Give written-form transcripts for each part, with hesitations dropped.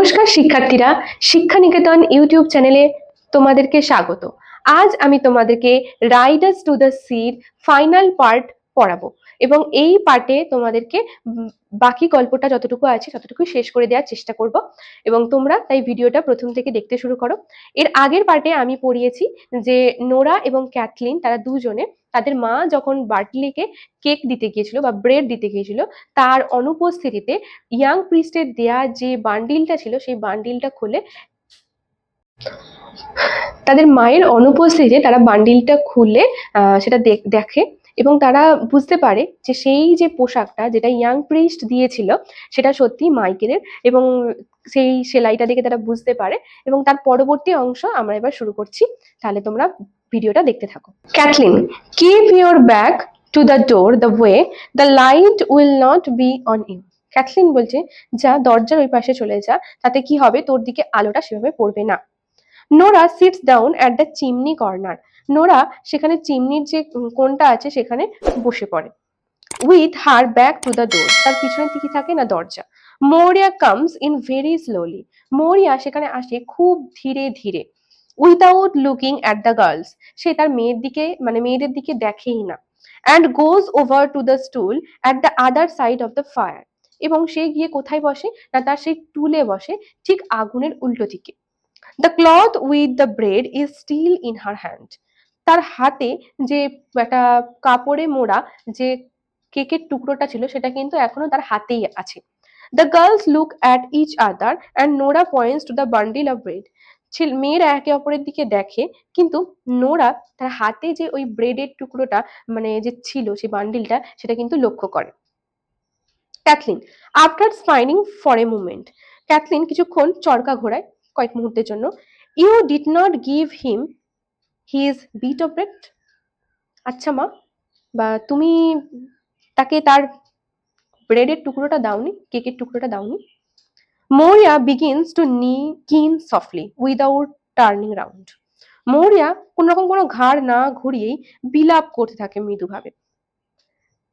নমস্কার শিক্ষার্থীরা, শিক্ষা নিকেতন ইউটিউব চ্যানেলে তোমাদেরকে স্বাগত। আজ আমি তোমাদেরকে riders to the sea final part পড়াবো এবং এই পার্টে তোমাদেরকে বাকি গল্পটা যতটুকু আছে ততটুকু শেষ করে দেওয়ার চেষ্টা করব এবং তোমরা তাই ভিডিওটা প্রথম থেকে দেখতে শুরু করো। এর আগের পার্টে আমি পড়িয়েছি যে নোরা এবং ক্যাথলিন তারা দুজনে তাদের মা যখন বার্টলিকে কেক দিতে গিয়েছিল বা ব্রেড দিতে গিয়েছিল, তার অনুপস্থিতিতে ইয়াং প্রিস্টের দেয়া যে বান্ডিলটা ছিল সেই বান্ডিলটা খুলে তাদের মায়ের অনুপস্থিতিতে তারা বান্ডিলটা খুলে সেটা দেখে এবং তারা বুঝতে পারে যে সেই যে পোশাকটা যেটা ইয়াং প্রিস্ট দিয়েছিল সেটা সত্যি মাইকেলের এবং সেই সেলাইটা দেখে তারা বুঝতে পারে এবং তার পরবর্তী অংশ আমরা এবার শুরু করছি। তাহলে তোমরা ভিডিওটা দেখতে থাকো। Kathleen, keep your back to the door the way the light will not be on you. Kathleen বলছে, যা দরজার ওই পাশে চলে যা, তাতে কি হবে তোর দিকে আলোটা সেভাবে পড়বে না। Nora sits down at the chimney corner. Nora সেখানে চিমনির যে কোণটা আছে সেখানে বসে পড়ে। With her back to the door, তার পিছনের দিকে থাকে না দরজা। Maurya comes in very slowly, Maurya সেখানে আসে খুব ধীরে ধীরে। Without looking at the girls, সে তার মেয়েদের দিকে দেখেই না। And goes over to the stool at the other side of the fire, এবং সে গিয়ে কোথায় বসে না, তার সেই টুলে বসে ঠিক আগুনের উল্টো দিকে। The cloth with the bread is still in her hand, তার হাতে যে একটা কাপড়ে মোড়া যে কেকের টুকরোটা ছিল সেটা কিন্তু এখনো তার হাতেই আছে। The girls look at each other and Nora points to the bundle of bread, মেয়েরা একে অপরের দিকে দেখে কিন্তু নোরা তার হাতে যে ওই ব্রেডের টুকরোটা যে ছিল সেই বান্ডিলটা সেটা কিন্তু লক্ষ্য করে। Kathleen, after smiling for a moment, Kathleen কিছুক্ষণ চরকা ঘোরায় কয়েক মুহূর্তের জন্য। You did not give him his bit of bread, আচ্ছা মা, বা তুমি তাকে তার ব্রেডের টুকরোটা দাওনি, কেকের টুকরোটা দাওনি। Maurya begins to keen softly without turning round, Maurya কোন রকম কোনো ঘাড় না ঘুরিয়েই বিলাপ করতে থাকে মৃদুভাবে।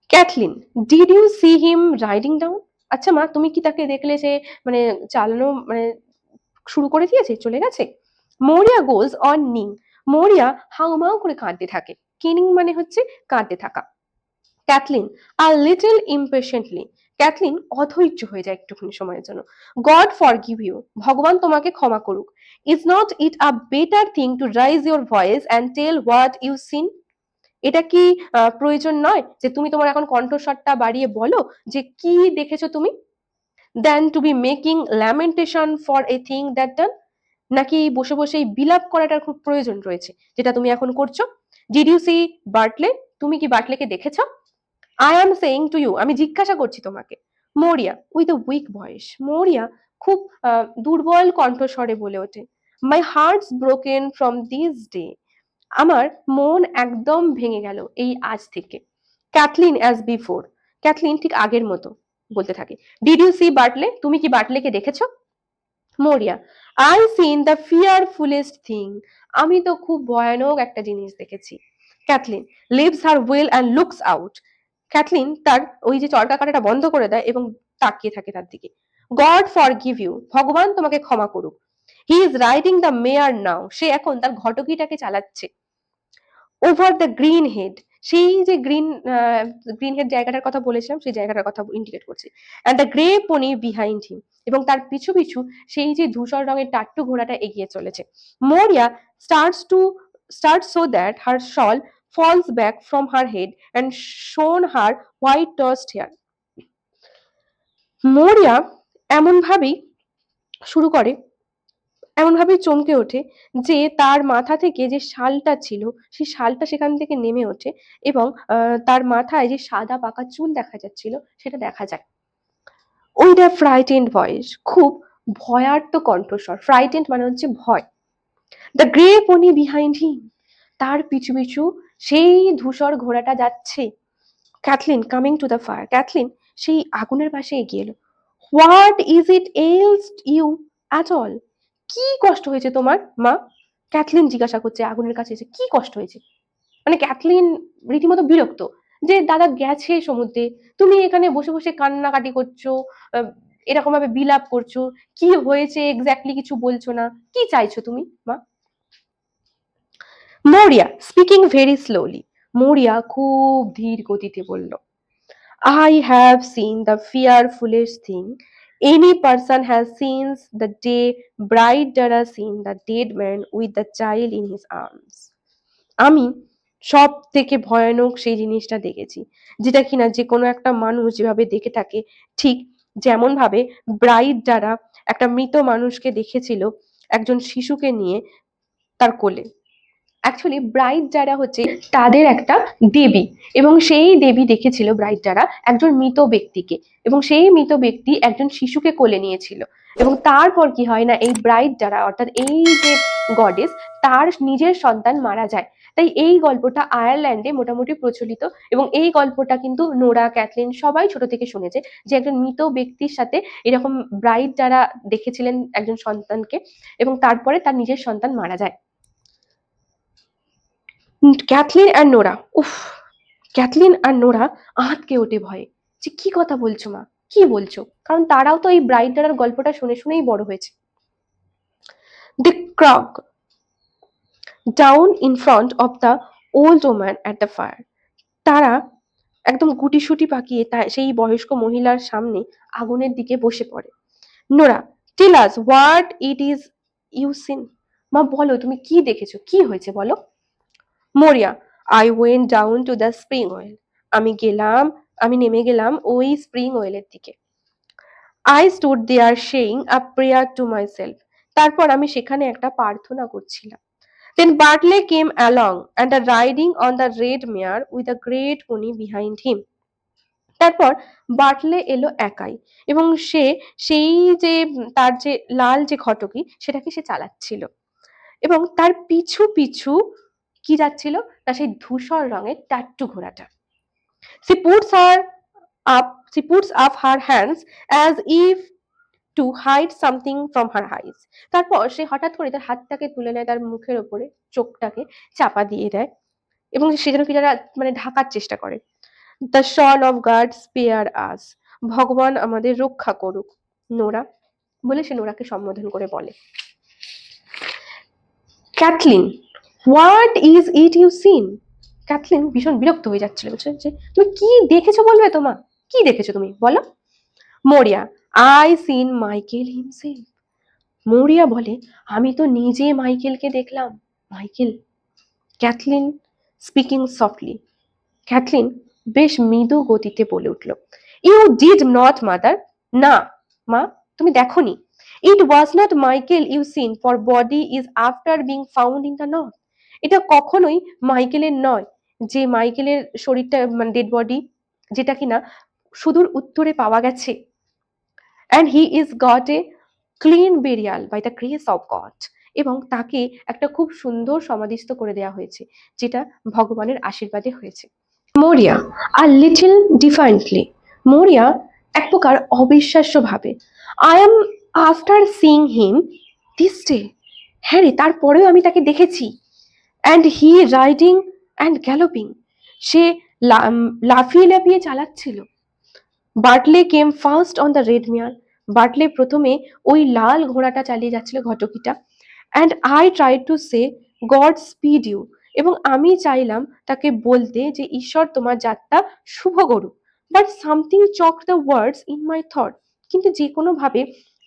Cathleen, did you see him riding down, আচ্ছা মা, তুমি কি তাকে দেখলে যে চালানো শুরু করে দিয়েছে, চলে গেছে। মৌরিয়া গোজ অন নিং, মৌরিয়া হাউমাউ করে কাঁদতে থাকে। কিনিং মানে হচ্ছে কাঁদতে থাকা। Cathleen, a little impatiently, Cathleen অধৈর্য হয়ে যায় একটুখানি সময়ের জন্য। গড ফরগিভ ইউ, ভগবান তোমাকে ক্ষমা করুক। Is not it a better thing to raise your voice and tell what you seen, এটা কি প্রয়োজন নয় যে তুমি তোমার এখন কণ্ঠস্বরটা বাড়িয়ে বলো যে কি দেখেছো তুমি। Then to be making lamentation for a thing that done, নাকি বসে বসে বিলাপ করাটার খুব প্রয়োজন রয়েছে যেটা তুমি এখন করছো। ডিড ইউ সি বার্টলে, তুমি কি বার্টলেকে দেখেছো। I am saying to you, আমি জিজ্ঞাসা করছি তোমাকে। Maurya with a weak voice, Maurya খুব দুর্বল কণ্ঠস্বরে বলে ওঠে। My heart's broken from this day, আমার মন একদম ভেঙে গেল এই আজ থেকে। ক্যাথলিন অ্যাজ বিফোর, ক্যাথলিন ঠিক আগের মতো বলতে থাকে। ডিড ইউ সি বার্টলে, তুমি কি বার্টলেকে দেখেছো। Maurya, I seen the fearfullest thing, আমি তো খুব ভয়ানক একটা জিনিস দেখেছি। Kathleen leaves her wheel and looks out, Kathleen তার ওই যে চরকা কাটাটা বন্ধ করে দেয় এবং তাকিয়ে থাকে তার দিকে। গড ফর গিভ ইউ, ভগবান তোমাকে ক্ষমা করুক। হি ইজ রাইডিং দ্য মেয়ার নাও, সে এখন তার ঘটকিটাকে চালাচ্ছে। ওভার দ্য গ্রিন হেড, সেই যে গ্রিন হেড জায়গাটার কথা বলেছিলাম সেই জায়গাটার কথা ইন্ডিকেট করছে। And the grey pony behind him, এবং তার পিছু পিছু সেই যে ধূসর রঙের টাট্টু ঘোড়াটা এগিয়ে চলেছে। Maurya start so that her shawl falls back from her head and shows her white tossed hair, মরিয়া এমন ভাবেই শুরু করে, এমন ভাবে চমকে ওঠে যে তার মাথা থেকে যে শালটা ছিল সেই শালটা সেখান থেকে নেমে ওঠে এবং তার মাথায় যে সাদা পাকা চুল দেখা যাচ্ছিল সেটা দেখা যায়। উইথ আ ফ্রাইটেন্ড ভয়েস, খুব ভয়ার্ত কণ্ঠস্বর, ফ্রাইটেন্ড মানে হচ্ছে ভয়। The grey pony behind him, তার পিছু পিছু সেই ধূসর ঘোড়াটা যাচ্ছে। Cathleen coming to the fire, Cathleen সেই আগুনের পাশে এগিয়ে এলো। What is it ailed you at all, কি কষ্ট হয়েছে তোমার মা, ক্যাথলিন জিজ্ঞাসা করছে আগুনের কাছে এসে কি কষ্ট হয়েছে। ক্যাথলিন রীতিমতো বিরক্ত যে দাদা গেছে সমুদ্রে, তুমি এখানে বসে বসে কান্নাকাটি করছো, এরকম ভাবে বিলাপ করছো? কি হয়েছে এক্স্যাক্টলি কিছু বলছো না, কি চাইছো তুমি মা? মরিয়া স্পিকিং ভেরি স্লোলি, মরিয়া খুব ধীর গতিতে বলল, I have seen the fearfulest thing any person has since the day bride Dara seen the dead man with the child in his arms. আমি সব থেকে ভয়ানক সেই জিনিসটা দেখেছি, যেটা কিনা যে কোনো একটা মানুষ যেভাবে দেখে থাকে, ঠিক যেমন ভাবে ব্রাইড যারা একটা মৃত মানুষকে দেখেছিল একজন শিশুকে নিয়ে তার কোলে। অ্যাকচুয়ালি ব্রাইড যারা হচ্ছে তাদের একটা দেবী, এবং সেই দেবী দেখেছিল ব্রাইড যারা একজন মৃত ব্যক্তিকে, এবং সেই মৃত ব্যক্তি একজন শিশুকে কোলে নিয়েছিল। এবং তারপর কি হয় না, এই ব্রাইড যারা অর্থাৎ এই যে গডেস, তার নিজের সন্তান মারা যায়। তাই এই গল্পটা আয়ারল্যান্ডে মোটামুটি প্রচলিত, এবং এই গল্পটা কিন্তু নোরা, ক্যাথলিন সবাই ছোট থেকে শুনেছে যে একজন মৃত ব্যক্তির সাথে এরকম ব্রাইড যারা দেখেছিলেন একজন সন্তানকে, এবং তারপরে তার নিজের সন্তান মারা যায়। ক্যাথলিন আর নোরা, উফ, ক্যাথলিন আর নোরা আঁতকে ওঠে ভয়ে, যে কি কথা বলছো মা, কি বলছো? কারণ তারাও তো এই ব্রাইড ডারার গল্পটা শুনে শুনেই বড় হয়েছে। They crowd down in front of the old woman at the fire. তারা একদম গুটিসুটি পাকিয়ে সেই বয়স্ক মহিলার সামনে আগুনের দিকে বসে পড়ে। Nora, tell us what it is you seen. মা বলো তুমি কি দেখেছো, কি হয়েছে বলো। Maurya, I went down to the spring well. আমি নেমে গেলাম ওই স্প্রিং ওয়েলের দিকে। I stood there saying a prayer to myself. তারপর আমি সেখানে একটা প্রার্থনা করছিলাম। Then Bartley came along and riding on the red mare with a great pony behind him. তারপর বাটলে এলো একাই, এবং সে সেই যে তার যে লাল যে ঘটকি সেটাকে সে চালাচ্ছিল, এবং তার পিছু পিছু কি যাচ্ছিল না, সেই ধূসর রঙের টাট্টু ঘোড়াটা। She puts she puts up her hands as if to hide something from her eyes. তারপর সে হঠাৎ করে তার হাতটাকে তুলে নেয় তার মুখের ওপরে, চোখটাকে চাপা দিয়ে দেয়, এবং সে যেন কি যারা মানে ঢাকার চেষ্টা করে। The son of God spare us, ভগবান আমাদের রক্ষা করুক নোরা, বলে সে নোরাকে সম্বোধন করে বলে। Kathleen, what is it you seen. Kathleen ভীষণ বিরক্ত হয়ে যাচ্ছিল, বলছে যে তুমি কি দেখেছো বলবে তোমা, কি দেখেছো তুমি বলো। Maurya, I scene Michael himself. মরিয়া বলে, আমি তো নিজে মাইকেলকে দেখলাম। Michael. Kathleen speaking softly, Kathleen বেশ মৃদু গতিতে বলে উঠল, ইউ ডিড নট মাদার। না মা, তুমি দেখোনি। It was not Michael you seen, for body is after being found in the north. এটা কখনোই মাইকেলের নয়, যে মাইকেলের শরীরটা মানে ডেড বডি, যেটা কিনা সুদূর উত্তরে পাওয়া গেছে। And he is got a clean burial by the grace of God, এবং তাকে একটা খুব সুন্দর সমাধিস্থ করে দেওয়া হয়েছে, যেটা ভগবানের আশীর্বাদে হয়েছে। মরিয়া আর লিটল ডিফারেন্টলি, মরিয়া এক প্রকার অবিশ্বাস্য ভাবে, I am after seeing him this day. হ্যাঁ রে, তারপরেও আমি তাকে দেখেছি। And he riding and galloping, সে লাফিয়ে লাফিয়ে চালাচ্ছিল। Bartley came first on the red mare, Bartley প্রথমে ওই লাল ঘোড়াটা চালিয়ে যাচ্ছিল, ঘটকিটা। And I try to say God speed you, এবং আমি চাইলাম তাকে বলতে যে ঈশ্বর তোমার যাত্রা শুভ করুক। But something choke the words in my থট, কিন্তু যে কোনো ভাবে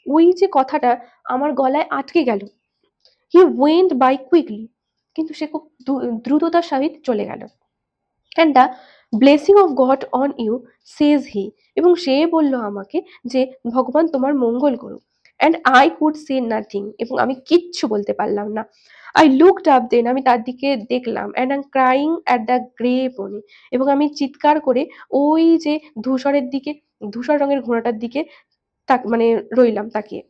ওই যে কথাটা আমার গলায় আটকে গেল। হি ওয়েন্ট বাই কুইকলি, কিন্তু সে খুব দ্রুততার সহিত চলে গেল। And the blessing of God on you says he, এবং সে বলল আমাকে যে ভগবান তোমার মঙ্গল করুক। And I could say nothing, এবং আমি কিচ্ছু বলতে পারলাম না। আই লুকড আপ দেন, আমি তার দিকে দেখলাম। And I crying at the grey pony, এবং আমি চিৎকার করে ওই যে ধূসরের দিকে, ধূসর রঙের ঘোড়াটার দিকে মানে রইলাম তাকিয়ে।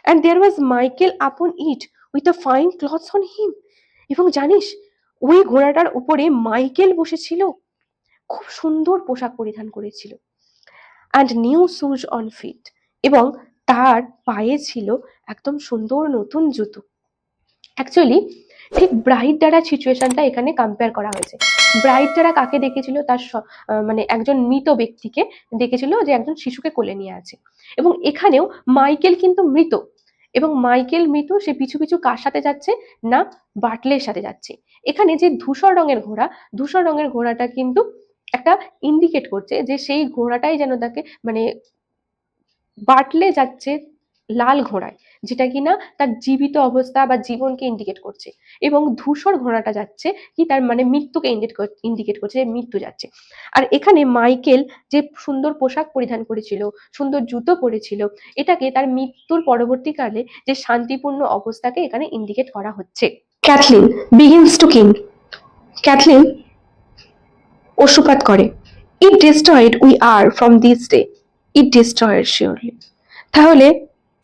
অ্যান্ড দেয়ার ওয়াজ মাইকেল আপন it with a fine clothes on him, এবং জানিস ওই ঘোড়াটার উপরে মাইকেল বসেছিল, খুব সুন্দর পোশাক পরিধান করেছিল। And new shoes on feet, এবং তার পায়ে ছিল একদম সুন্দর নতুন জুতো। অ্যাকচুয়ালি ঠিক ব্রাইট দ্বারা সিচুয়েশনটা এখানে কম্পেয়ার করা হয়েছে। ব্রাইট দ্বারা কাকে দেখেছিল, তার মানে একজন মৃত ব্যক্তিকে দেখেছিল যে একজন শিশুকে কোলে নিয়ে আছে, এবং এখানেও মাইকেল কিন্তু মৃত, এবং মাইকেল মৃত, সে পিছু পিছু কার সাথে যাচ্ছে না, বাটলের সাথে যাচ্ছে। এখানে যে ধূসর রঙের ঘোড়া, ধূসর রঙের ঘোড়াটা কিন্তু একটা ইন্ডিকেট করছে যে সেই ঘোড়াটাই যেন তাকে মানে বাটলে যাচ্ছে লাল ঘোড়ায়, যেটা কিনা তার জীবিত অবস্থা বা জীবনকে ইন্ডিকেট করছে, এবং ধূসর ঘোড়াটা যাচ্ছে কি তার মানে মৃত্যুকে ইন্ডিকেট করছে যে মৃত্যু যাচ্ছে। আর এখানে মাইকেল যে সুন্দর পোশাক পরিধান করেছিল, সুন্দর জুতো পরেছিল, এটাকে তার মৃত্যুর পরবর্তীকালে যে শান্তিপূর্ণ অবস্থাকে এখানে ইন্ডিকেট করা হচ্ছে। Cathleen begins to keen, Cathleen অশ্রুপাত করে। It destroyed we are from this day, it destroyed surely. তাহলে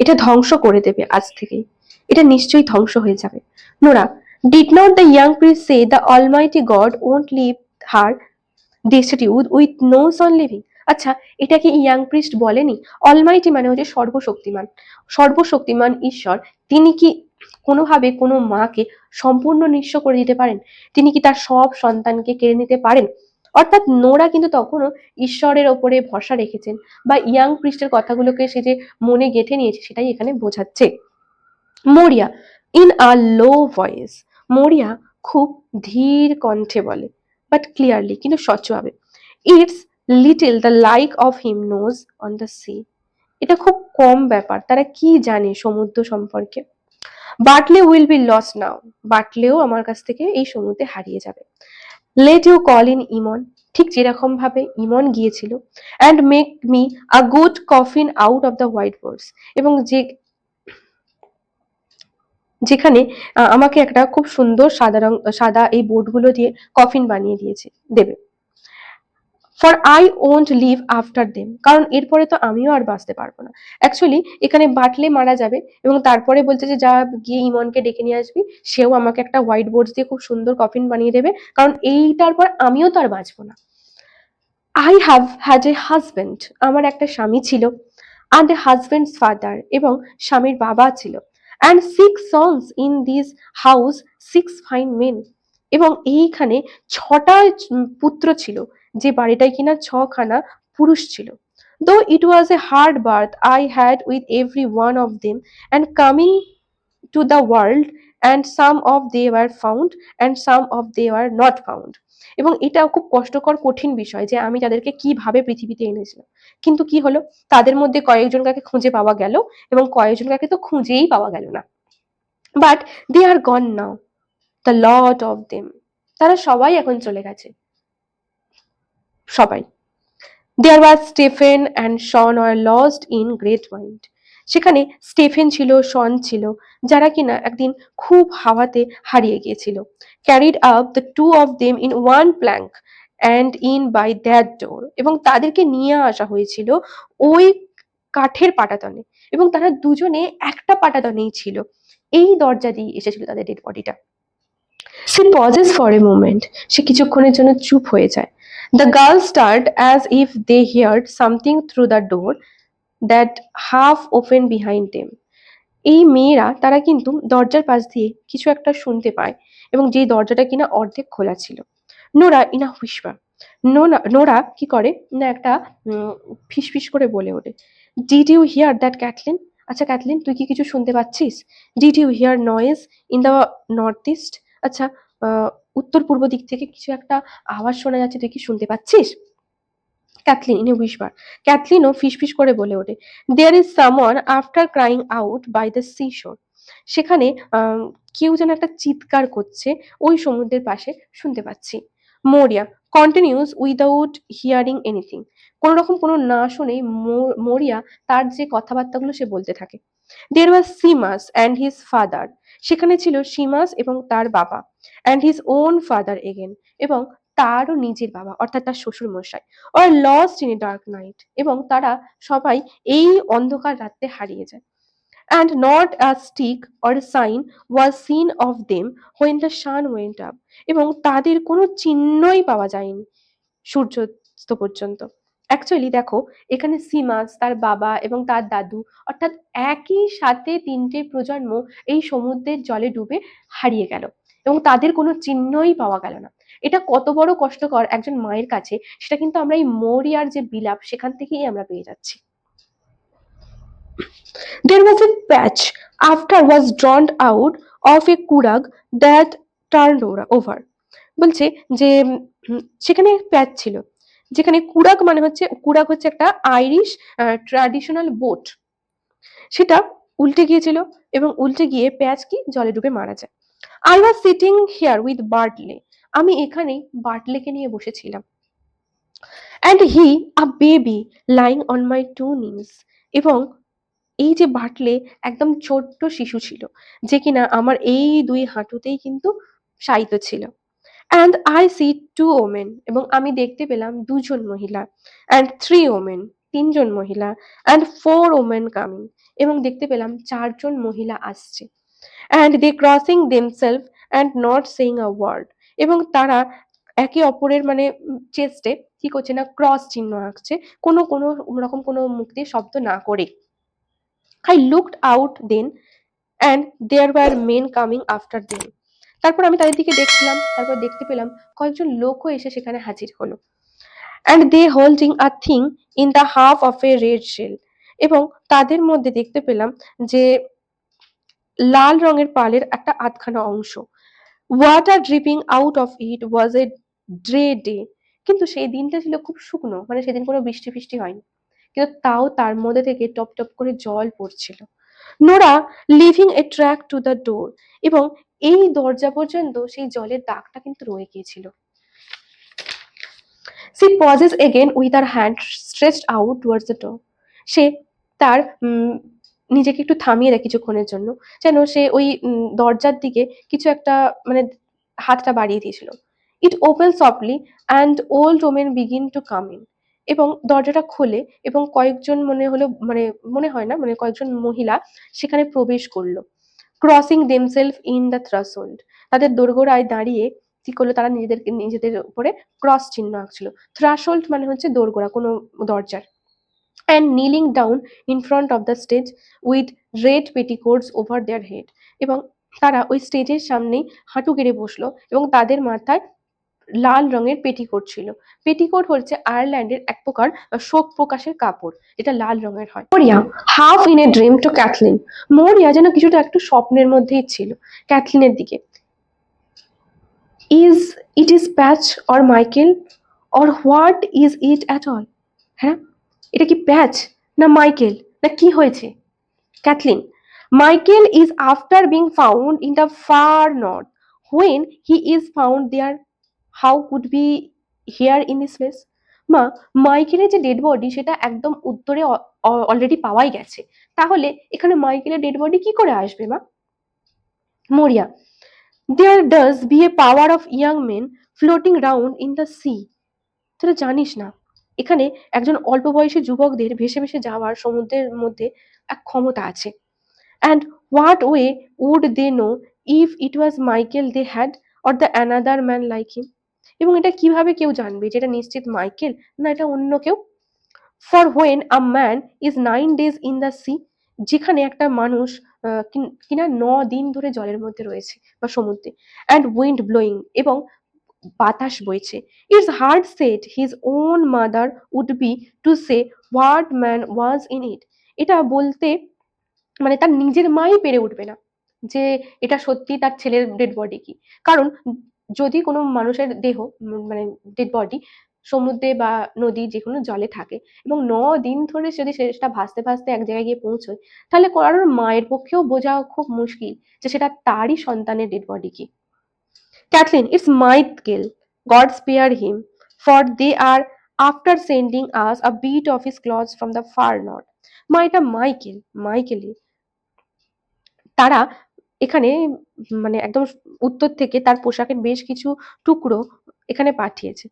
এটা ধ্বংস করে দেবে আজ থেকেই, এটা নিশ্চয়ই ধ্বংস হয়ে যাবে। Nora, did not the young prince say the Almighty God won't leave her destitute with no son living? আচ্ছা, এটা কি ইয়াং প্রিস্ট বলেনি? অলমাইটি মানে হচ্ছে সর্বশক্তিমান, সর্বশক্তিমান ঈশ্বর, তিনি কি কোনোভাবে কোনো মাকে সম্পূর্ণ নিঃস্ব করে দিতে পারেন? তিনি কি তার সব সন্তানকে কেড়ে নিতে পারেন? অর্থাৎ নোরা কিন্তু তখনও ঈশ্বরের ওপরে ভরসা রেখেছেন, বা ইয়াং প্রিস্টের কথাগুলোকে সে যে মনে গেঁথে নিয়েছে সেটাই এখানে বোঝাচ্ছে। মরিয়া ইন আ লো ভয়েস, মরিয়া খুব ধীর কণ্ঠে বলে, বাট ক্লিয়ারলি, কিন্তু স্বচ্ছভাবে, it's little the like of him knows on the sea. এটা খুব কম ব্যাপার, তারা কি জানে সমুদ্র সম্পর্কে। Bartley will be lost now, বাটলেও আমার কাছ থেকে এই সমুদ্রে হারিয়ে যাবে। Let you call in Eamon, ঠিক যেরকম ভাবে ইমন গিয়েছিল, and make me a good coffin out of the white boards, এবং যেখানে আমাকে একটা খুব সুন্দর সাদা এই বোর্ডগুলো দিয়ে কফিন বানিয়ে দেবে। For I won't live after them, কারণ এরপরে তো আমিও আর বাঁচতে পারবো না। অ্যাকচুয়ালি এখানে বাটলে মারা যাবে, এবং তারপরে বলছে যে যা গিয়ে ইমনকে ডেকে নিয়ে আসবি, সেও আমাকে একটা হোয়াইট বোর্ড দিয়ে খুব সুন্দর কফিন বানিয়ে দেবে, কারণ এইটার পর আমিও তো আর বাঁচবো না। I have had a husband, আমার একটা স্বামী ছিল, অ্যান্ড এ হাজব্যান্ডস ফাদার, এবং স্বামীর বাবা ছিল, and 6 sons in this house, 6 fine men, এবং এইখানে 6টা পুত্র ছিল, যে বাড়িটায় কিনা 6খানা পুরুষ ছিল। Though it was a hard birth I had with every one of them, and coming to the world, and some of they were found, and some of they were not found. এবং এটাও খুব কষ্টকর কঠিন বিষয় যে আমি তাদেরকে কিভাবে পৃথিবীতে এনেছিলাম, কিন্তু কি হলো, তাদের মধ্যে কয়েকজনকে খুঁজে পাওয়া গেল, এবং কয়েকজনকে তো খুঁজেই পাওয়া গেল না। But they are gone now, the lot of them, তারা সবাই এখন চলে গেছে, সবাই। There was Stephen and Shawn are lost in great mind, সেখানে স্টেফেন ছিল, শন ছিল, যারা কিনা একদিন খুব হাওয়াতে হারিয়ে গিয়েছিল। Carried up the two of them in one plank and in by that door, এবং তাদেরকে নিয়ে আসা হয়েছিল ওই কাঠের পাটাতনে, এবং তারা দুজনে একটা পাটাতনেই ছিল, এই দরজা দিয়ে এসেছিল তাদের ডেড বডিটা। সে পজেস ফর এ মোমেন্ট, সে কিছুক্ষণের জন্য চুপ হয়ে যায়। The girl start as if they heard something through the door that half open behind them. এই মেয়েরা তারা কিন্তু দরজার পাশ দিয়ে কিছু একটা শুনতে পায়, এবং যে দরজাটা কিনা অর্ধেক খোলা ছিল। নোরা ইনা হুইসপার, নোরা কি করে না একটা ফিসফিস করে বলে ওঠে, did you hear that Kathleen? আচ্ছা ক্যাথলিন, তুই কি কিছু শুনতে পাচ্ছিস? Did you hear noise in the north east? আচ্ছা, আহ, উত্তর পূর্ব দিক থেকে কিছু একটা আওয়াজ শোনা যাচ্ছে, তুই কি শুনতে পাচ্ছিস? ক্যাথলিন ইন এ হুইসপার, ক্যাথলিনও ফিসফিস করে বলে ওঠে, there is someone after crying out by the sea shore, সেখানে কেউ যেন একটা চিৎকার করছে ওই সমুদ্রের পাশে, শুনতে পাচ্ছি। মরিয়া কন্টিনিউস উইদাউট হিয়ারিং এনিথিং, কোন রকম কোনো না শুনেই মরিয়া তার যে কথাবার্তাগুলো সে বলতে থাকে। দেয়ার ওয়াজ সিমাস অ্যান্ড হিজ ফাদার, সেখানে ছিল সীমাস এবং তার বাবা, and his own father again, এবং তারও নিজের বাবা অর্থাৎ তার শ্বশুর মশাই, or lost in a dark night, এবং তারা সবাই এই অন্ধকার রাতে হারিয়ে যায়। And not a stick or a sign was seen of them when the sun went up, এবং তাদের কোনো চিহ্নই পাওয়া যায়নি সূর্যাস্ত পর্যন্ত। অ্যাকচুয়ালি দেখো, এখানে সীমাস, তার বাবা এবং তার দাদু, অর্থাৎ একই সাথে তিনটে প্রজন্ম এই সমুদ্রের জলে ডুবে হারিয়ে গেল, এবং তাদের কোনো চিহ্নই পাওয়া গেল না। এটা কত বড় কষ্টকর একজন মায়ের কাছে, সেটা কিন্তু আমরা এই মরিয়ার যে বিলাপ সেখান থেকেই আমরা পেয়ে যাচ্ছি। There was a patch after was drawn out of a kurag that turned over. বলছে যে সেখানে প্যাচ ছিল, যেখানে কুরাগ হচ্ছে একটা আইরিশ ট্র্যাডিশনাল বোট, সেটা উল্টে গিয়েছিল এবং উল্টে গিয়ে প্যাচ কি জলে ডুবে মারা যায়। I was sitting here with Bartley, আমি এখানেই বার্টলেকে নিয়ে বসেছিলাম। And he a baby lying on my two knees, এবং এই যে বাটলে একদম ছোট্ট শিশু ছিল, যে কিনা আমার এই দুই হাঁটুতেই কিন্তু শায়িত ছিল। And I see two women, এবং আমি দেখতে পেলাম দুজন মহিলা। অ্যান্ড থ্রি ওমেন, তিনজন মহিলা। অ্যান্ড ফোর ওমেন কামিং, এবং দেখতে পেলাম চারজন মহিলা আসছে। And they crossing themselves and not saying a word, এবং তারা একে অপরের মানে চেস্টে কি করছে না, ক্রস চিহ্ন আঁকছে, কোনো কোনো রকম কোনো মুখ দিয়ে শব্দ না করে। I looked out then and there were men coming after them. তারপর আমি তাদের দিকে দেখছিলাম, তারপর দেখতে পেলাম কয়েকজন লোকও এসে সেখানে হাজির হলো। And they holding a thing in the half of a red shell. এবং তাদের মধ্যে দেখতে পেলাম যে লাল রঙের পালের একটা আধখানা অংশ। Water dripping out of it was a dry day. কিন্তু সেই দিনটা ছিল খুব শুকনো, মানে সেদিন কোনো বৃষ্টি ফিষ্টি হয়নি, কিন্তু তাও তার মধ্যে থেকে টপ টপ করে জল পড়ছিল। Nora living A track two the door, এবং এই দরজা পর্যন্ত সেই জলের দাগটা কিন্তু রয়ে গিয়েছিল। She pauses again with her hand stretched out towards the door. সে তার নিজেকে একটু থামিয়ে দেয় কিছুক্ষণের জন্য, যেন সে ওই দরজার দিকে কিছু একটা মানে হাতটা বাড়িয়ে দিয়েছিল। It open softly and old women begin to come in, এবং দরজাটা খোলে এবং কয়েকজন মনে হয় না মানে কয়েকজন মহিলা সেখানে প্রবেশ করলো। Crossing themselves in the threshold, তাদের দোরগোড়ায় দাঁড়িয়ে কি করলো, তারা নিজেদের উপরে ক্রস চিহ্ন আঁকছিল। থ্রেশহোল্ড মানে হচ্ছে দোরগোড়া কোনো দরজার। And kneeling down in front of the stage with red petticoats over their head, এবং তারা ওই স্টেজের সামনেই হাঁটু গেড়ে বসলো এবং তাদের মাথায় লাল রঙের পেটিকোট ছিল। পেটিকোট হচ্ছে আয়ারল্যান্ডের এক প্রকার শোক প্রকাশের কাপড়, যেটা লাল রঙের হয়। Maurya half in a dream to Kathleen, Maurya যেন কিছুটা একটু স্বপ্নের মধ্যেই ছিল ক্যাথলিনের দিকে। Is Patch or Michael or what is it at all? হ্যাঁ, এটা কি প্যাচ না মাইকেল না কি হয়েছে? Kathleen, Michael is after being found in the far north. When he is found there, how could be here in this place? মা, মাইকেলের যে dead body সেটা একদম উত্তরে অলরেডি পাওয়াই গেছে, তাহলে এখানে মাইকেলের ডেড বডি কি করে আসবে মা? মরিয়া, there does be a power of young men floating round in the sea. তোরা জানিস না, এখানে একজন অল্প বয়সী যুবকদের ভেসে ভেসে যাওয়ার সমুদ্রের মধ্যে এক ক্ষমতা আছে। And what way would they know if it was Michael they had or the another man like him? এবং এটা কিভাবে কেউ জানবে যেটা নিশ্চিত মাইকেল না এটা অন্য কেউ? For when a man is 9 days in the sea, যেখানে একটা মানুষ কিনা 9 দিন ধরে জলের মধ্যে রয়েছে বা সমুদ্রে, and wind blowing, এবং বাতাস বইছে, it's hard said his own mother would be to say what man was in it. এটা বলতে মানে তার নিজের মাই পেরে উঠবে না যে এটা সত্যি তার ছেলের ডেড বডি কি। কারণ যদি কোনো মানুষের দেহ মানে ডেড বডি সমুদ্রে বা নদী যে কোনো জলে থাকে এবং 9 দিন ধরে যদি সেটা ভাসতে ভাসতে এক জায়গায় গিয়ে পৌঁছয়, তাহলে কারোর মায়ের পক্ষেও বোঝা খুব মুশকিল যে সেটা তারই সন্তানের ডেড বডি কি। Kathleen, it's Michael, God spare him, for they are after sending us a bit of his clothes from the far north. মা, এটা মাইকেলই, তারা এখানে মানে একদম উত্তর থেকে তার পোশাকের বেশ কিছু টুকরো এখানে পাঠিয়েছে।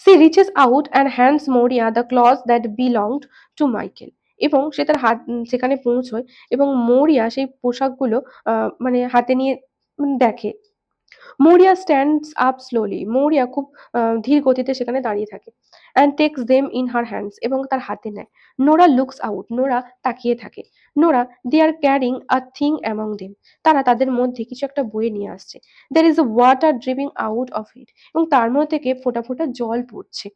She reaches out and hands Maurya the clothes that belonged to Michael, এবং সে তার হাত সেখানে পৌঁছয় এবং মরিয়া সেই পোশাকগুলো মানে হাতে নিয়ে দেখে। মরিয়া স্ট্যান্ডস আপ স্লোলি, মরিয়া খুব ধীর গতিতে সেখানে দাঁড়িয়ে থাকে। And takes them in her hands, এবং তার হাতে নেয়। নোরা লুকস আউট, নোরা তাকিয়ে থাকে। Nora, they are carrying a thing among them. তারা তাদের মধ্যে কিছু একটা বয়ে নিয়ে আসছে। There is a water dripping out of it. এবং তার মধ্যে থেকে ফোঁটা ফোঁটা জল পড়ছে।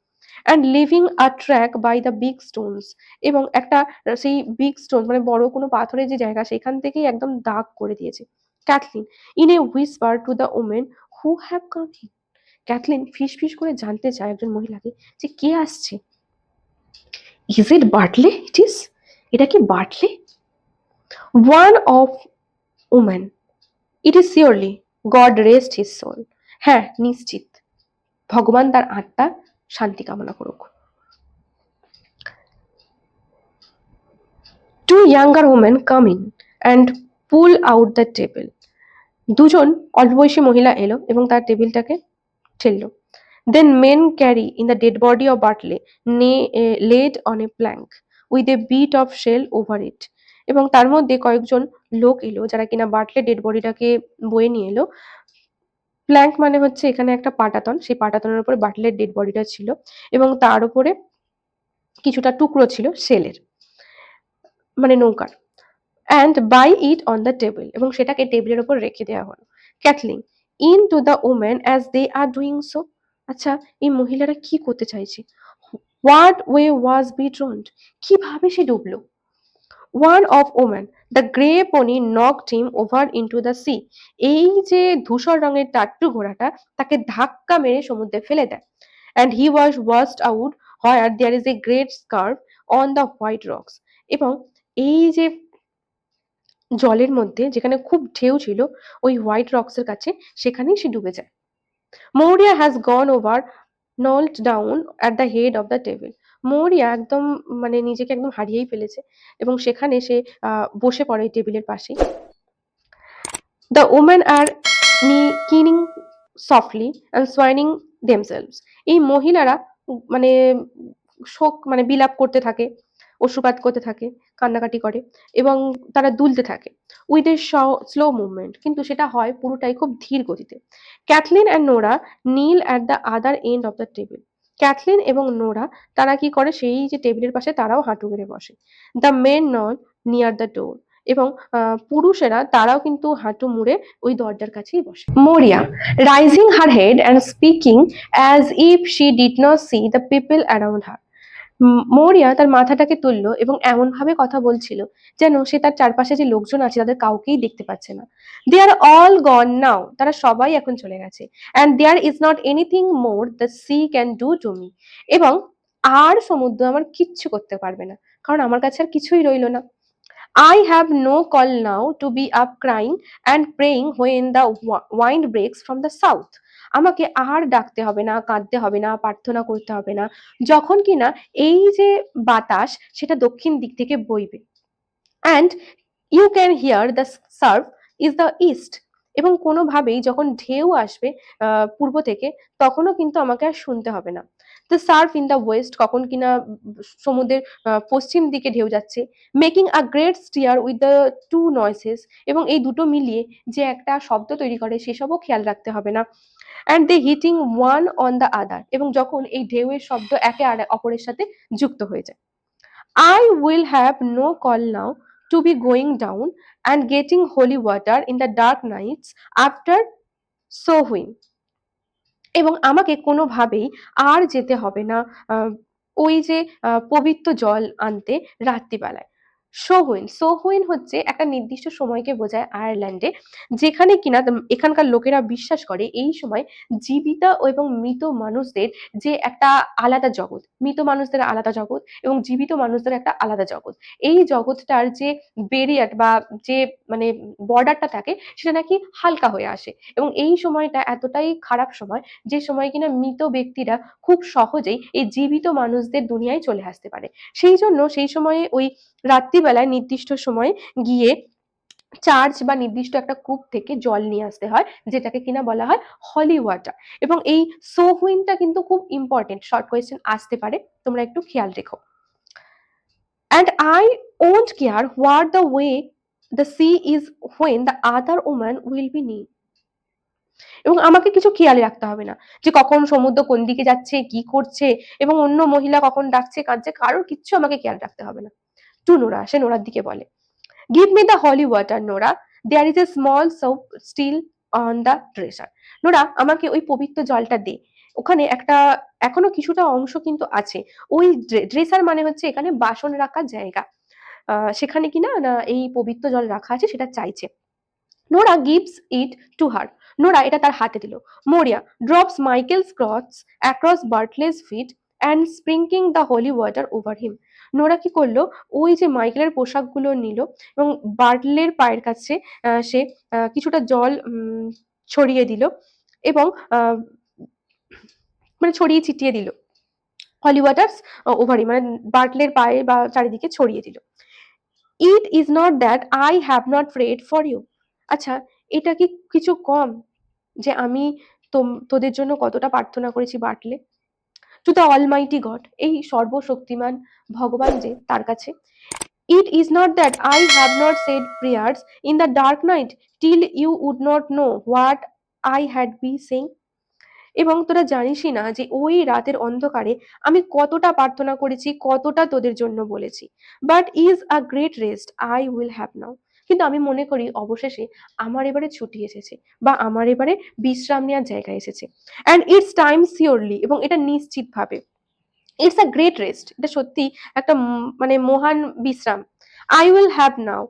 And leaving a track by the big stones. এবং একটা সেই বিগ স্টোন মানে বড় কোনো পাথরের যে জায়গা সেখান থেকেই একদম দাগ করে দিয়েছে। Cathleen in a whisper to the women who have come here. Cathleen ফিসফিস করে জানতে চায় একজন মহিলাকে যে কে আসছে। Is it Bartley? It is. এটা কি Bartley? One of woman. It is surely. God rest his soul. হ্যাঁ, নিশ্চিত। ভগবান তার আত্মা শান্তি কামনা করুক। Two younger women come in and pull out the table. দুজন অল্প বয়সী মহিলা এলো এবং তার টেবিলটাকে ঠেললো। Then men carry in the dead body of Bartley laid on a plank with a bit of shell over it. এবং তার মধ্যে কয়েকজন লোক এলো যারা কিনা বার্টলে ডেড বডিটাকে বয়ে নিয়ে এলো। প্ল্যাঙ্ক মানে হচ্ছে এখানে একটা পাটাতন, সেই পাটাতনের উপরে বার্টলের ডেড বডিটা ছিল এবং তার উপরে কিছুটা টুকরো ছিল শেলের, মানে নৌকার। And by it on the table, এবং সেটাকে টেবিলের উপর রেখে দেওয়া হলো। Cathleen in to the women as they are doing so. আচ্ছা, এই মহিলারা কি করতে চাইছে? What way was be drowned. কিভাবে সে ডুবলো? One of woman the grey pony knocked him over into the sea. এই যে ধূসর রঙের টাট্টু ঘোড়াটা তাকে ধাক্কা মেরে সমুদ্রে ফেলে দেয়। And he was washed out where there is a great scarf on the white rocks. এবং এই যে জলের মধ্যে যেখানে খুব ঢেউ ছিল ওই হোয়াইট রক্সের কাছে, সেখানেই সে ডুবে যায়। Maurya has gone over knelt down at the head of the table. Maurya একদম মানে নিজেকে একদম হারিয়েই ফেলেছে এবং সেখানে সে বসে পড়ে এই টেবিলের পাশেই। The women are keening softly and swaying themselves. এই মহিলারা মানে শোক মানে বিলাপ করতে থাকে, অশ্রুপাত করতে থাকে, কান্নাকাটি করে এবং তারা দুলতে থাকে উইথ এ স্লো মুভমেন্ট, কিন্তু সেটা হয় পুরোটাই খুব ধীর গতিতে। Kathleen and Nora kneel at the other end of the table. Kathleen এবং নোরা তারা কি করে, সেই যে টেবিলের পাশে তারাও হাঁটু গেড়ে বসে। The men kneel near the door. এবং পুরুষেরা তারাও কিন্তু হাঁটু মুড়ে ওই দরজার কাছেই বসে। মরিয়া rising her head and speaking as if she did not C the people around হার। মৌরিয়া তার মাথাটাকে তুললো এবং এমন ভাবে কথা বলছিল যেন সে তার চারপাশে যে লোকজন আছে তাদের কাউকেই দেখতে পাচ্ছে না। They are all gone now. তারা সবাই এখন চলে গেছে। And there is not anything more the sea can do to me. এবং আর সমুদ্র আমার কিচ্ছু করতে পারবে না, কারণ আমার কাছে আর কিছুই রইলো না। I have no call now to be up crying and praying when the wind breaks from the south. আমাকে আর ডাকতে হবে না, কাঁদতে হবে না, প্রার্থনা করতে হবে না, যখন কিনা এই যে বাতাস সেটা দক্ষিণ দিক থেকে বইবে। And you can hear the surf is the east. এবং কোনোভাবেই যখন ঢেউ আসবে পূর্ব থেকে, তখনও কিন্তু আমাকে আর শুনতে হবে না। The surf in the west, কখন কিনা সমুদ্রের পশ্চিম দিকে ঢেউ যাচ্ছে। Making a great stir with the two noises. এবং এই দুটো মিলিয়ে যে একটা শব্দ তৈরি করে সেসবও খেয়াল রাখতে হবে না। And they hitting one on the other. এবং যখন এই ঢেউয়ের শব্দ একে অপরের সাথে যুক্ত হয়ে যায়। I will have no call now to be going down and getting holy water in the dark nights after sowing. এবং আমাকে কোনোভাবেই আর যেতে হবে না ওই যে পবিত্র জল আনতে রাত্রিবেলায়। সোহুইন, সোহুইন হচ্ছে একটা নির্দিষ্ট সময়কে বোঝায় আয়ারল্যান্ডে, যেখানে কিনা এখানকার লোকেরা বিশ্বাস করে এই সময় জীবিত এবং মৃত মানুষদের যে একটা আলাদা জগৎ, মৃত মানুষদের আলাদা জগৎ এবং জীবিত মানুষদের একটা আলাদা জগৎ, এই জগৎটার যে বেরিয়ার বা যে মানে বর্ডারটা থাকে সেটা নাকি হালকা হয়ে আসে। এবং এই সময়টা এতটাই খারাপ সময় যে সময় কিনা মৃত ব্যক্তিরা খুব সহজেই এই জীবিত মানুষদের দুনিয়ায় চলে আসতে পারে। সেই জন্য সেই সময়ে ওই রাত্রিবেলায় নির্দিষ্ট সময়ে গিয়ে চার্চ বা নির্দিষ্ট একটা কূপ থেকে জল নিয়ে আসতে হয়, যেটাকে কিনা বলা হয় হলি ওয়াটার। এবং এই সোহুইনটা কিন্তু খুব ইম্পর্টেন্ট, শর্ট কোয়েশ্চেন আসতে পারে, তোমরা একটু খেয়াল রেখো। And I won't care what the way the sea is when the other woman will be near. এবং আমাকে কিছু খেয়াল রাখতে হবে না যে কখন সমুদ্র কোন দিকে যাচ্ছে, কি করছে এবং অন্য মহিলা কখন ডাকছে কাঁদছে, কারোর কিচ্ছু আমাকে খেয়াল রাখতে হবে না। টু নোরা, সে নোরার দিকে বলে। Give me the holy water, Nora. There is a small soap still on the dresser. Nora আমাকে ওই পবিত্র জলটা দে। ওখানে একটা এখনো কিছুটা অংশ কিন্তু আছে। ওই ড্রেসার মানে হচ্ছে এখানে বাসন রাখার জায়গা। সেখানে কিনা না এই পবিত্র জল রাখা আছে সেটা চাইছে। Nora gives it to her. Nora এটা তার হাতে দিল। Moria drops Michael's cloths across Bartley's feet and sprinkling the holy water over him. Nora কি করলো, ওই যে মাইকেলের পোশাকগুলো নিল এবং বার্টলের পায়ের কাছে সে কিছুটা জল ছড়িয়ে দিল এবং মানে ছড়িয়ে ছিটিয়ে দিল হলি ওয়াটার ওভারি, মানে বার্টলের পায়ে বা চারিদিকে ছড়িয়ে দিল। It is not that I have not prayed for you. আচ্ছা, এটা কি কিছু কম যে আমি তোদের জন্য কতটা প্রার্থনা করেছি Bartley? To the Almighty God, এই সর্বশক্তিমান ভগবান যে তার কাছে। It is not that I have not said prayers in the dark night till you would not know what I had be saying. এবং তোরা জানিসই না যে ওই রাতের অন্ধকারে আমি কতটা প্রার্থনা করেছি, কতটা তোদের জন্য বলেছি। But is a great rest I will have নাও। কিন্তু আমি মনে করি অবশেষে আমার এবারে ছুটি এসেছে বা আমার এবারে বিশ্রাম নেওয়ার জায়গা এসেছে। অ্যান্ড ইটস টাইম সিওরলি, এবং এটা নিশ্চিতভাবে ইটস আ গ্রেট রেস্ট, এটা সত্যি একটা মানে মহান বিশ্রাম। I will have now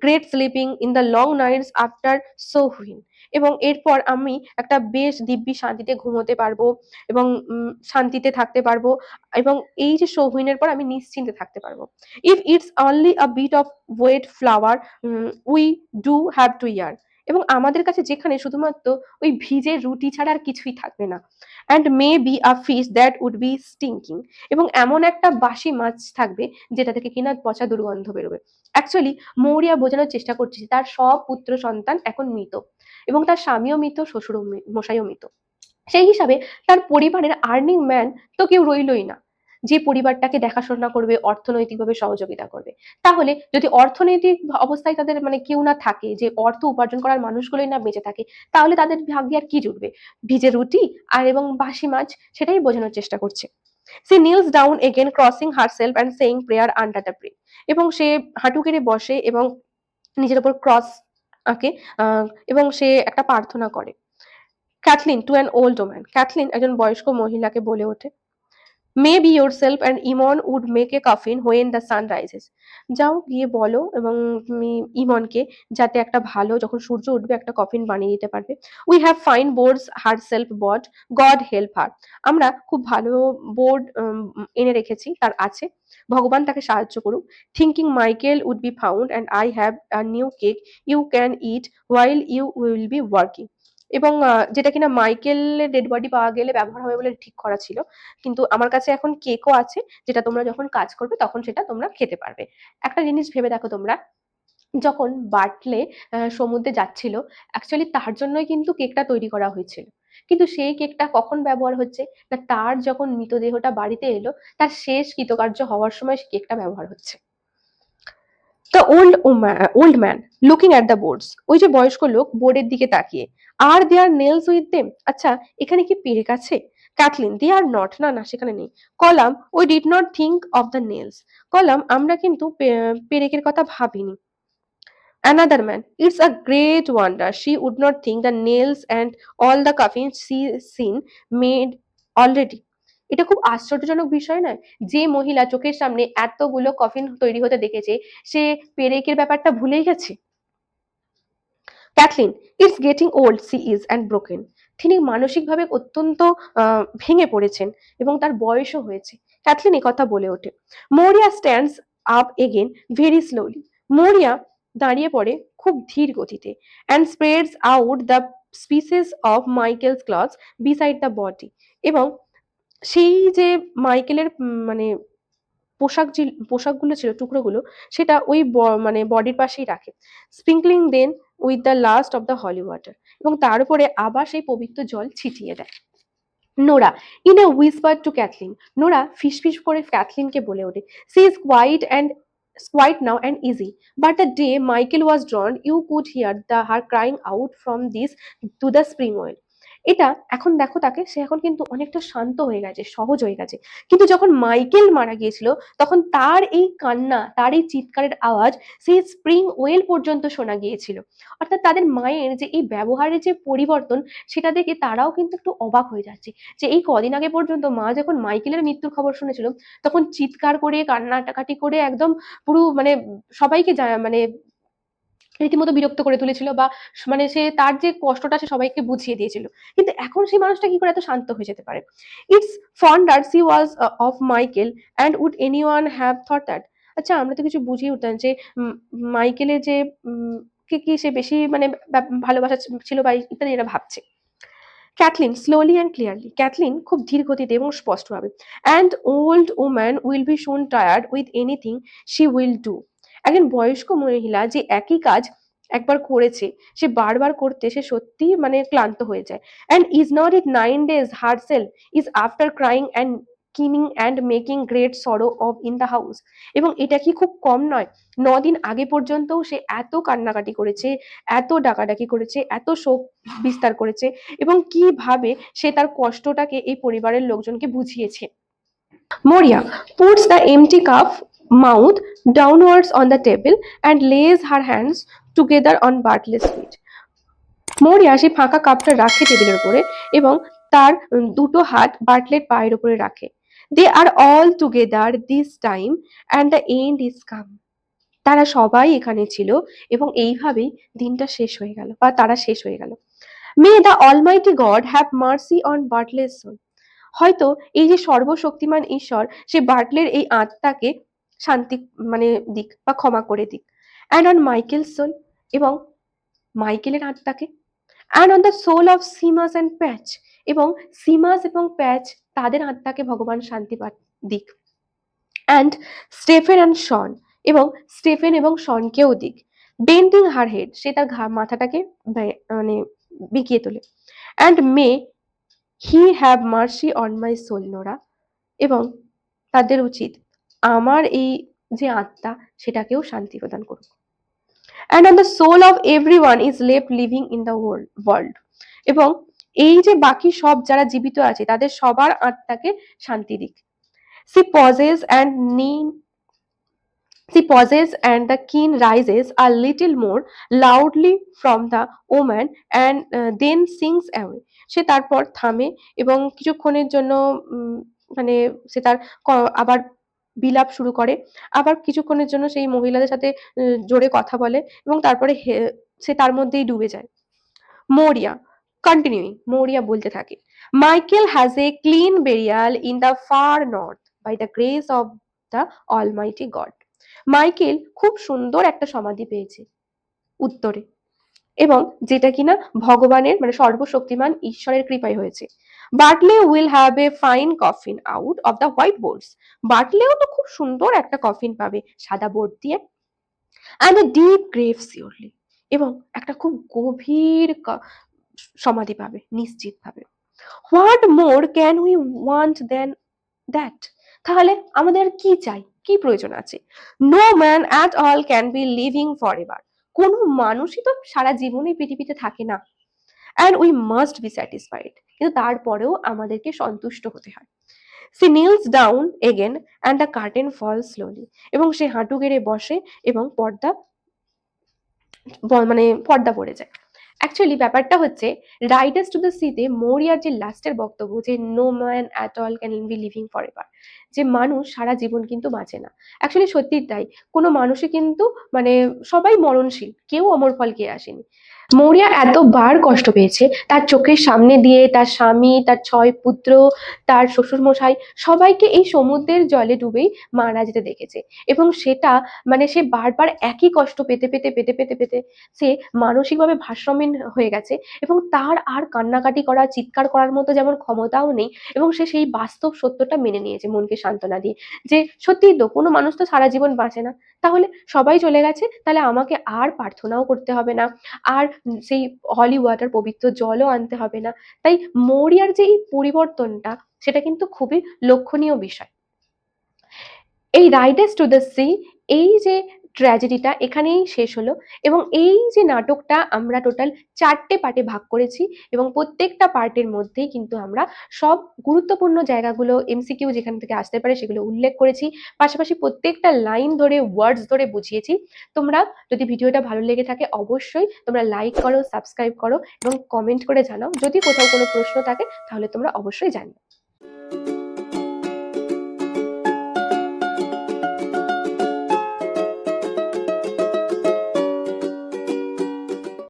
great sleeping in the long nights after Samhain. এবং এরপর আমি একটা বেশ দিব্যি শান্তিতে ঘুমোতে পারবো এবং শান্তিতে থাকতে পারবো এবং এই যে সৌহিনের পর আমি নিশ্চিন্তে থাকতে পারবো। If it's only a bit of wet flour we do have to year. এবং আমাদের কাছে যেখানে শুধুমাত্র ওই ভিজে রুটি ছাড়া আর কিছুই থাকবে না। And may be a fish that would be stinking. এবং এমন একটা বাসি মাছ থাকবে যেটা থেকে কিনা পচা দুর্গন্ধ বেরোবে। অ্যাকচুয়ালি মৌরিয়া বোঝানোর চেষ্টা করছে তার সব পুত্র সন্তান এখন মৃত এবং তার স্বামীও মৃত, শ্বশুরও মশাইও মৃত। সেই হিসাবে তার পরিবারের আর্নিং ম্যান তো কেউ রইলই না, যে পরিবারটাকে দেখাশোনা করবে, অর্থনৈতিকভাবে সহযোগিতা করবে। তাহলে যদি অর্থনৈতিক অবস্থায় তাদের মানে কেউ না থাকে, যে অর্থ উপার্জন করার মানুষগুলোই না বেঁচে থাকে, তাহলে তাদের ভাগ্যে আর কি জুটবে? ভিজে রুটি আর এবং বাসি মাছ, সেটাই বোঝানোর চেষ্টা করছে। সে kneels down again crossing herself and saying prayer under the tree. এবং সে হাঁটু গেড়ে বসে এবং নিজের উপর ক্রস আঁকে এবং সে একটা প্রার্থনা করে। Kathleen to an old woman, Kathleen একজন বয়স্ক মহিলাকে বলে ওঠে, maybe yourself and Eamon would make a coffin when the sun rises. যাও গিয়ে বলো এবং তুমি ইমনকে যাতে একটা ভালো, যখন সূর্য উঠবে একটা কফিন বানিয়ে দিতে পারবে। We have fine boards herself bought, God help her. আমরা খুব ভালো বোর্ড এনে রেখেছি, তার আছে, ভগবান তাকে সাহায্য করুক। Thinking Michael would be found and I have a new cake you can eat while you will be working. এবং যেটা কিনা মাইকেলের ডেড বডি পাওয়া গেলে ব্যবহার হবে বলে ঠিক করা ছিল, কিন্তু আমার কাছে এখন কেকও আছে, যেটা তোমরা যখন কাজ করবে তখন সেটা তোমরা খেতে পারবে। একটা জিনিস ভেবে দেখো তোমরা, যখন বার্টলে সমুদ্রে যাচ্ছিল, অ্যাকচুয়ালি তার জন্যই কিন্তু কেকটা তৈরি করা হয়েছিল। কিন্তু সেই কেকটা কখন ব্যবহার হচ্ছে না, তার যখন মৃতদেহটা বাড়িতে এলো, তার শেষ কৃতকার্য হওয়ার সময় সেই কেকটা ব্যবহার হচ্ছে। The old man looking at the boards, ওই যে বয়স্ক লোক বোর্ডের দিকে তাকিয়ে। আর দেয়ার নেলস উইথ দেম, আচ্ছা এখানে কি পেরেক আছে? ক্যাথলিন দে আর নট, না না সেখানে নেই। Colum we did not think of the nails, Colum আমরা কিন্তু পেরেকের কথা ভাবিনি। Another man it's a great wonder she would not think the nails and all the coffin she seen made already. এটা খুব আশ্চর্যজনক বিষয় নয়, যে মহিলা চোখের সামনে এতগুলো কফিন তৈরি হতে দেখেছে, সে পেরেকের ব্যাপারটা ভুলেই গেছে। Kathleen it's getting old she is and broken. তিনি মানসিকভাবে অত্যন্ত ভেঙে পড়েছেন এবং তার বয়সও হয়েছে। ক্যাথলিন কথা বলে ওঠে। Maurya stands up again very slowly, Maurya দাঁড়িয়ে পড়ে খুব ধীর গতিতে। And spreads out the pieces of Michael's clothes beside the body. এবং সেই যে মাইকেলের মানে পোশাকগুলো ছিল, টুকরোগুলো, সেটা ওই মানে বডির পাশেই রাখে। Sprinkling them with the last of the holy water, এবং তার উপরে আবার সেই পবিত্র জল ছিটিয়ে দেয়। Nora in a whisper to Cathleen, Nora ফিসফিস করে ক্যাথলিনকে বলে ওঠে, she is quiet now and easy, but the day Michael was drowned you could hear the her crying out from this to the spring well. এটা এখন দেখো তাকে, সে এখন কিন্তু অনেকটা শান্ত হয়ে গেছে, সহজ হয়ে গেছে। কিন্তু যখন মাইকেল মারা গিয়েছিল তখন তার এই কান্না, তার এই চিৎকারের আওয়াজ সেই স্প্রিং ওয়েল পর্যন্ত শোনা গিয়েছিল। অর্থাৎ তাদের মায়ের যে এই ব্যবহারের যে পরিবর্তন, সেটা দেখে তারাও কিন্তু একটু অবাক হয়ে যাচ্ছে যে এই কদিন আগে পর্যন্ত মা যখন মাইকেলের মৃত্যুর খবর শুনেছিল তখন চিৎকার করে কান্নাকাটি করে একদম পুরো মানে সবাইকে মানে রীতিমতো বিরক্ত করে তুলেছিল, বা মানে সে তার যে কষ্টটা সে সবাইকে বুঝিয়ে দিয়েছিল। কিন্তু এখন সেই মানুষটা কি করে এত শান্ত হয়ে যেতে পারে? It's fonder she was of Michael and would anyone have thought that. আচ্ছা, আমরা তো কিছু বুঝিয়ে উঠতাম যে মাইকেলের যে কে কি সে বেশি মানে ভালোবাসা ছিল বা ইত্যাদি এরা ভাবছে। Kathleen slowly and clearly, Kathleen খুব ধীর গতিতে এবং স্পষ্টভাবে, and old woman will be soon tired with anything she will do. একজন বয়স্ক মহিলা যে একই কাজ একবার করেছে, সে বারবার করতে সে সত্যি মানে ক্লান্ত হয়ে যায়। And is not it 9 days herself is after crying and keening and making great sorrow of in the house. এবং এটা কি খুব কম নয়? 9 দিন আগে পর্যন্তও সে এত কান্নাকাটি করেছে, এত ডাকাডাকি করেছে, এত শোক বিস্তার করেছে, এবং কিভাবে সে তার কষ্টটাকে এই পরিবারের লোকজনকে বুঝিয়েছে। Moria puts the empty cup mouth downwards on the table and lays her hands together on Bartley's feet. মরিয়া সেই ফাঁকা কাপটা রাখে টেবিলের উপরে এবং তার দুটো হাত বার্টলের পায়ের উপরে রাখে। They are all together this time and the end is come. তারা সবাই এখানে ছিল এবং এইভাবেই দিনটা শেষ হয়ে গেল, বা তারা শেষ হয়ে গেল। May the Almighty God have mercy on Bartley's soul. হয়তো এই যে সর্বশক্তিমান ঈশ্বর, সে বার্টলের এই আত্মাকে শান্তি মানে দিক বা ক্ষমা করে দিক। অ্যান্ড অন মাইকেল সোল, এবং মাইকেলের আত্মাকে। And on the soul of Seamus and Patch, এবং সিমাস এবং প্যাচ তাদের আত্মাকে ভগবান শান্তি দিক। অ্যান্ড স্টেফেন অ্যান্ড শন, এবং স্টেফেন এবং শনকেও দিক। বেন্ডিং হার হেড, সে তার মাথাটাকে মানে বিকিয়ে তোলে। And may he have mercy on my soul Nora, এবং তাদের উচিত আমার এই যে আত্মা সেটাকেও শান্তি প্রদান করুক। And on the soul of everyone is left living in the world, এবং এই যে বাকি সব যারা জীবিত আছে তাদের সবার আত্মাকে শান্তি দিক। She pauses and She pauses and the keen rises a little more loudly from the woman and then sings away. সে তারপর থামে এবং কিছুক্ষণের জন্য মানে সে তার আবার বিলাপ শুরু করে। আবার কিছুক্ষণের জন্য সেই মহিলাদের সাথে জোরে কথা বলে এবং তারপরে সে তার মধ্যেই ডুবে যায়। মরিয়া কন্টিনিউইং, মরিয়া বলতে থাকে, Michael has a clean burial in the far north by the grace of the Almighty God. Michael খুব সুন্দর একটা সমাধি পেয়েছে উত্তরে, এবং যেটা কিনা ভগবানের মানে সর্বশক্তিমান ঈশ্বরের কৃপায় হয়েছে। Bartley will have a fine coffin out of the white boards. বার্টলেও তো খুব সুন্দর একটা কফিন পাবে সাদা বোর্ড দিয়ে। And a deep grave surely, এবং একটা খুব গভীর সমাধি পাবে নিশ্চিত ভাবে। What more can we want then that? তাহলে আমাদের কি চাই, কি প্রয়োজন আছে? No man at all can be living for ever. কোনো মানুষই তো সারা জীবনই পৃথিবীতে থাকে না। And we must be satisfied, কিন্তু তারপরেও আমাদেরকে সন্তুষ্ট হতে হয়। She kneels down again and the curtain fall slowly, এবং সে হাঁটু গেড়ে বসে এবং মানে পর্দা পড়ে যায়। অ্যাকচুয়ালি ব্যাপারটা হচ্ছে রাইডার্স টু দ্য সিতে মরিয়ার যে লাস্টের বক্তব্য, যে no man at all can be living for ever, যে মানুষ সারা জীবন কিন্তু বাঁচে না। অ্যাকচুয়ালি সত্যিই তাই, কোনো মানুষই কিন্তু মানে সবাই মরণশীল, কেউ অমর ফল খেয়ে আসেনি। মৌরিয়া এতবার কষ্ট পেয়েছে, তার চোখের সামনে দিয়ে তার স্বামী, তার 6 পুত্র, তার শ্বশুরমশাই সবাইকে এই সমুদ্রের জলে ডুবেই মারা যেতে দেখেছে, এবং সেটা মানে সে বারবার একই কষ্ট পেতে পেতে পেতে পেতে পেতে সে মানসিকভাবে ভারসাম্যহীন হয়ে গেছে, এবং তার আর কান্নাকাটি করা, চিৎকার করার মতো যেমন ক্ষমতাও নেই, এবং সে সেই বাস্তব সত্যটা মেনে নিয়েছে মনকে সান্ত্বনা দিয়ে, যে সত্যিই তো কোনো মানুষ তো সারা জীবন বাঁচে না, তাহলে সবাই চলে গেছে, তাহলে আমাকে আর প্রার্থনাও করতে হবে না, আর সেই হলি ওয়াটার পবিত্র জলও আনতে হবে না। তাই মৌরিয়ার যে এই পরিবর্তনটা, সেটা কিন্তু খুবই লক্ষণীয় বিষয়। এই রাইডার্স টু দ্য সি, এই যে ট্র্যাজেডিটা এখানেই শেষ হলো। এবং এই যে নাটকটা আমরা টোটাল 4টে পার্টে ভাগ করেছি এবং প্রত্যেকটা পার্টের মধ্যেই কিন্তু আমরা সব গুরুত্বপূর্ণ জায়গাগুলো এমসিকিউ যেখান থেকে আসতে পারে সেগুলো উল্লেখ করেছি। পাশাপাশি প্রত্যেকটা লাইন ধরে ওয়ার্ডস ধরে বুঝিয়েছি। তোমরা যদি ভিডিওটা ভালো লেগে থাকে অবশ্যই তোমরা লাইক করো, সাবস্ক্রাইব করো এবং কমেন্ট করে জানাও। যদি কোথাও কোনো প্রশ্ন থাকে তাহলে তোমরা অবশ্যই জানিও।